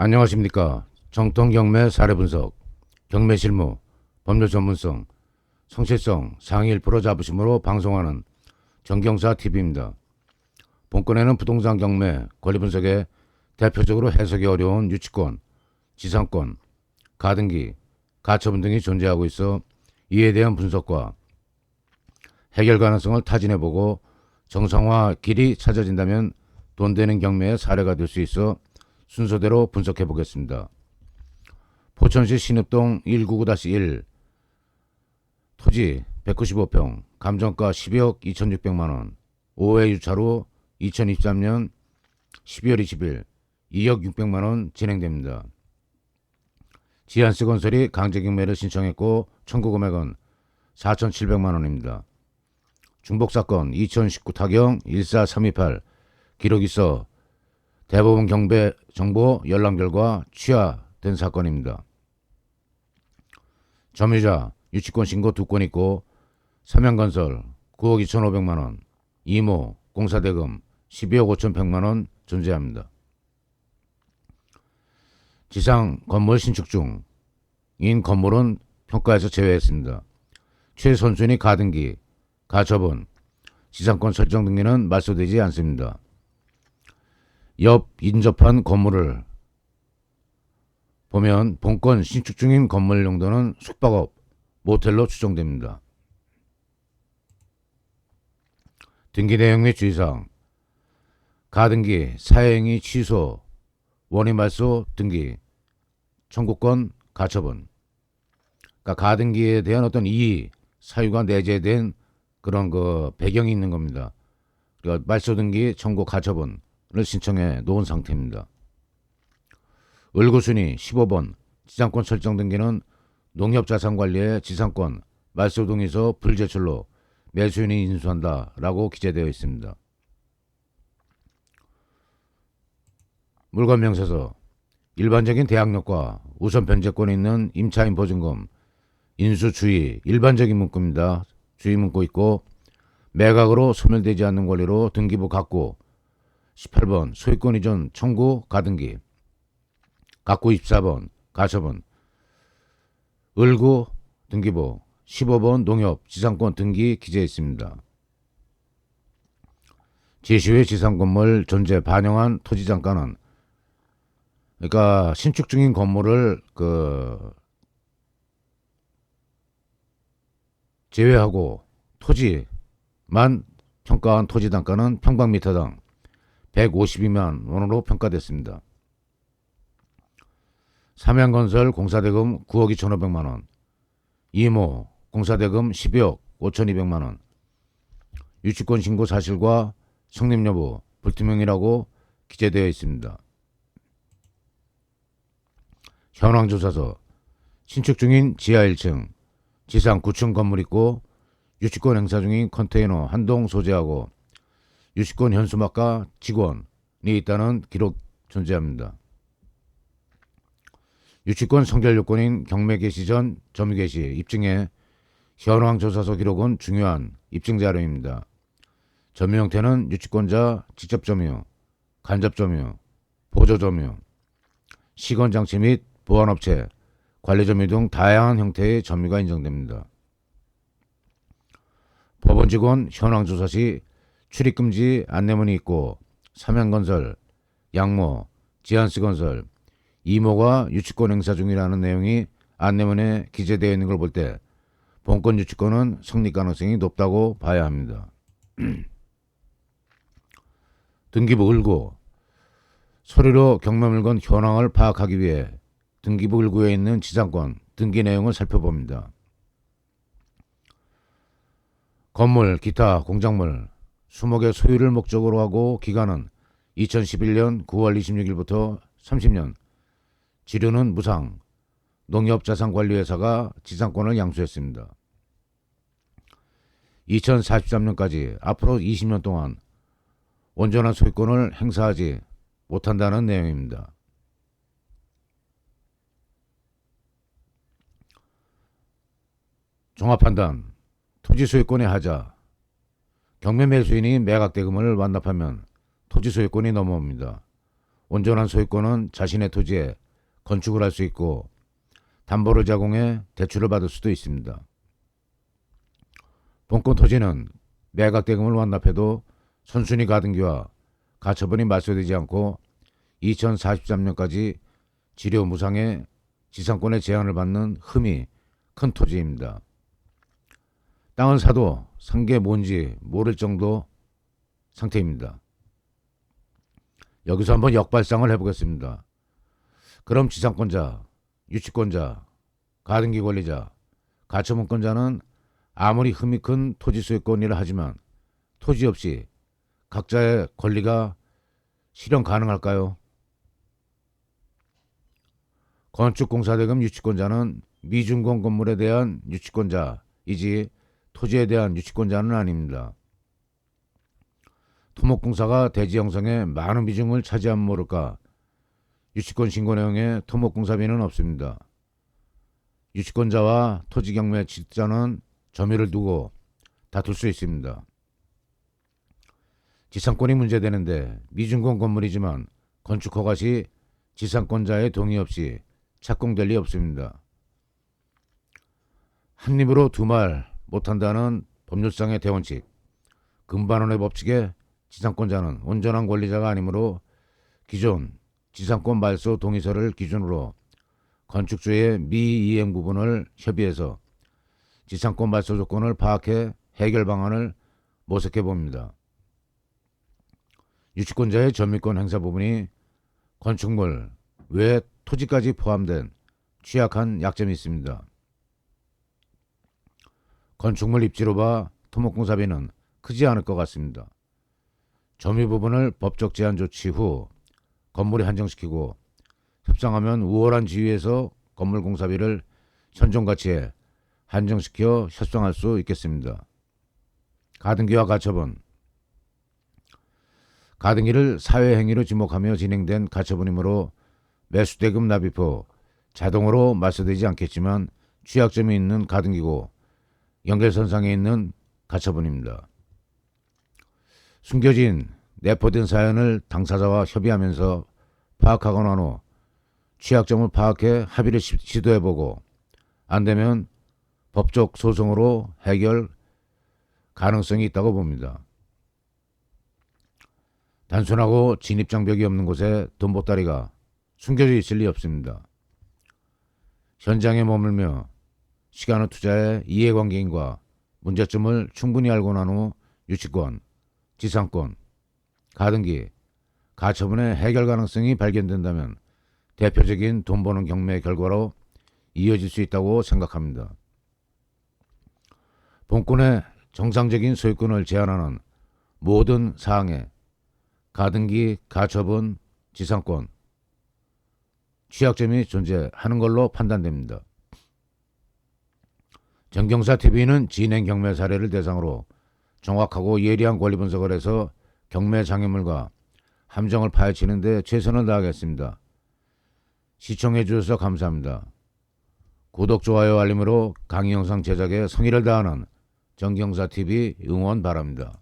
안녕하십니까. 정통경매 사례분석, 경매실무, 법률 전문성, 성실성 상위 1% 자부심으로 방송하는 정경사TV입니다. 본건에는 부동산 경매, 권리분석에 대표적으로 해석이 어려운 유치권, 지상권, 가등기, 가처분 등이 존재하고 있어 이에 대한 분석과 해결 가능성을 타진해보고 정상화 길이 찾아진다면 돈 되는 경매의 사례가 될 수 있어 순서대로 분석해 보겠습니다. 포천시 신읍동 199-1 토지 195평 감정가 12억 2600만원 5회 유찰후 2023년 12월 20일 2억 600만원 진행됩니다. 지한스 건설이 강제경매를 신청했고 청구 금액은 4,700만원입니다. 중복사건 2019 타경 14328 기록 있어 대법원 경배 정보 열람 결과 취하된 사건입니다. 점유자 유치권 신고 2건 있고 삼양건설 9억 2,500만원, 이모 공사대금 12억 5,100만원 존재합니다. 지상 건물 신축 중인 건물은 평가에서 제외했습니다. 최선순위 가등기, 가처분, 지상권 설정 등기는 말소되지 않습니다. 옆 인접한 건물을 보면 본건 신축 중인 건물 용도는 숙박업, 모텔로 추정됩니다. 등기 내용 및 주의사항 가등기, 사행위 취소, 원인 말소 등기, 청구권, 가처분. 그러니까 가등기에 대한 어떤 이의, 사유가 내재된 그런 배경이 있는 겁니다. 그러니까 말소 등기, 청구, 가처분 를 신청해 놓은 상태입니다. 을구순위 15번 지상권 설정 등기는 농협자산관리의 지상권 말소동의서 불제출로 매수인이 인수한다 라고 기재되어 있습니다. 물건명세서 일반적인 대항력과 우선 변제권이 있는 임차인 보증금 인수주의 일반적인 문구입니다. 주의 문구 있고 매각으로 소멸되지 않는 권리로 등기부 갖고 18번 소유권 이전 청구 가등기 갖고 24번 가처분 을구 등기부 15번 농협 지상권 등기 기재해 있습니다. 제시의 지상건물 존재 반영한 토지장가는 그러니까 신축 중인 건물을 제외하고 토지만 평가한 토지단가는 평방미터당 152만 원으로 평가됐습니다. 삼양건설 공사대금 9억 2,500만원, 이모 공사대금 12억 5,200만원, 유치권 신고 사실과 성립 여부 불투명이라고 기재되어 있습니다. 현황조사서 신축 중인 지하 1층, 지상 9층 건물 있고 유치권 행사 중인 컨테이너 한 동 소재하고 유치권 현수막과 직원이 있다는 기록 존재합니다. 유치권 성결 요건인 경매 개시 전 점유 개시 입증에 현황조사서 기록은 중요한 입증 자료입니다. 점유 형태는 유치권자 직접 점유, 간접 점유, 보조 점유, 시건장치 및 보안업체, 관리 점유 등 다양한 형태의 점유가 인정됩니다. 법원 직원 현황조사 시 출입금지 안내문이 있고 삼양건설, 양모, 지한스건설, 이모가 유치권 행사 중이라는 내용이 안내문에 기재되어 있는 걸 볼 때 본건 유치권은 성립 가능성이 높다고 봐야 합니다. 등기부 을구 서류로 경매물건 현황을 파악하기 위해 등기부 을구에 있는 지상권 등기 내용을 살펴봅니다. 건물, 기타, 공작물 20개 소유를 목적으로 하고 기간은 2011년 9월 26일부터 30년 지료는 무상 농협자산관리회사가 지상권을 양수했습니다. 2043년까지 앞으로 20년 동안 온전한 소유권을 행사하지 못한다는 내용입니다. 종합판단 토지 소유권의 하자 경매 매수인이 매각 대금을 완납하면 토지 소유권이 넘어옵니다. 온전한 소유권은 자신의 토지에 건축을 할 수 있고 담보를 제공해 대출을 받을 수도 있습니다. 본권 토지는 매각 대금을 완납해도 선순위 가등기와 가처분이 말소되지 않고 2043년까지 지료 무상의 지상권의 제한을 받는 흠이 큰 토지입니다. 땅을 사도 산 게 뭔지 모를 정도 상태입니다. 여기서 한번 역발상을 해보겠습니다. 그럼 지상권자, 유치권자, 가등기 권리자, 가처분권자는 아무리 흠이 큰 토지 소유권이라 하지만 토지 없이 각자의 권리가 실현 가능할까요? 건축공사대금 유치권자는 미준공 건물에 대한 유치권자이지 토지에 대한 유치권자는 아닙니다. 토목공사가 대지 형성에 많은 비중을 차지하면 모를까 유치권 신고 내용에 토목공사비는 없습니다. 유치권자와 토지경매 집자는 점유를 두고 다툴 수 있습니다. 지상권이 문제되는데 미준공 건물이지만 건축허가 시 지상권자의 동의 없이 착공될 리 없습니다. 한 입으로 두 말 못한다는 법률상의 대원칙, 금반원의 법칙에 지상권자는 온전한 권리자가 아니므로 기존 지상권 말소 동의서를 기준으로 건축주의 미이행 부분을 협의해서 지상권 말소 조건을 파악해 해결 방안을 모색해 봅니다. 유치권자의 점유권 행사 부분이 건축물 외 토지까지 포함된 취약한 약점이 있습니다. 건축물 입지로 봐 토목공사비는 크지 않을 것 같습니다. 점유 부분을 법적 제한 조치 후 건물에 한정시키고 협상하면 우월한 지위에서 건물 공사비를 현존가치에 한정시켜 협상할 수 있겠습니다. 가등기와 가처분. 가등기를 사회행위로 지목하며 진행된 가처분이므로 매수대금 납입 후 자동으로 말소되지 않겠지만 취약점이 있는 가등기고 연결선상에 있는 가처분입니다. 숨겨진 내포된 사연을 당사자와 협의하면서 파악하고 난 후 취약점을 파악해 합의를 시도해보고 안되면 법적 소송으로 해결 가능성이 있다고 봅니다. 단순하고 진입장벽이 없는 곳에 돈보따리가 숨겨져 있을 리 없습니다. 현장에 머물며 시간을 투자해 이해관계인과 문제점을 충분히 알고 난 후 유치권, 지상권, 가등기, 가처분의 해결 가능성이 발견된다면 대표적인 돈 버는 경매 결과로 이어질 수 있다고 생각합니다. 본권의 정상적인 소유권을 제한하는 모든 사항에 가등기, 가처분, 지상권, 취약점이 존재하는 걸로 판단됩니다. 정경사TV는 진행 경매 사례를 대상으로 정확하고 예리한 권리 분석을 해서 경매 장애물과 함정을 파헤치는 데 최선을 다하겠습니다. 시청해 주셔서 감사합니다. 구독, 좋아요, 알림으로 강의 영상 제작에 성의를 다하는 정경사TV 응원 바랍니다.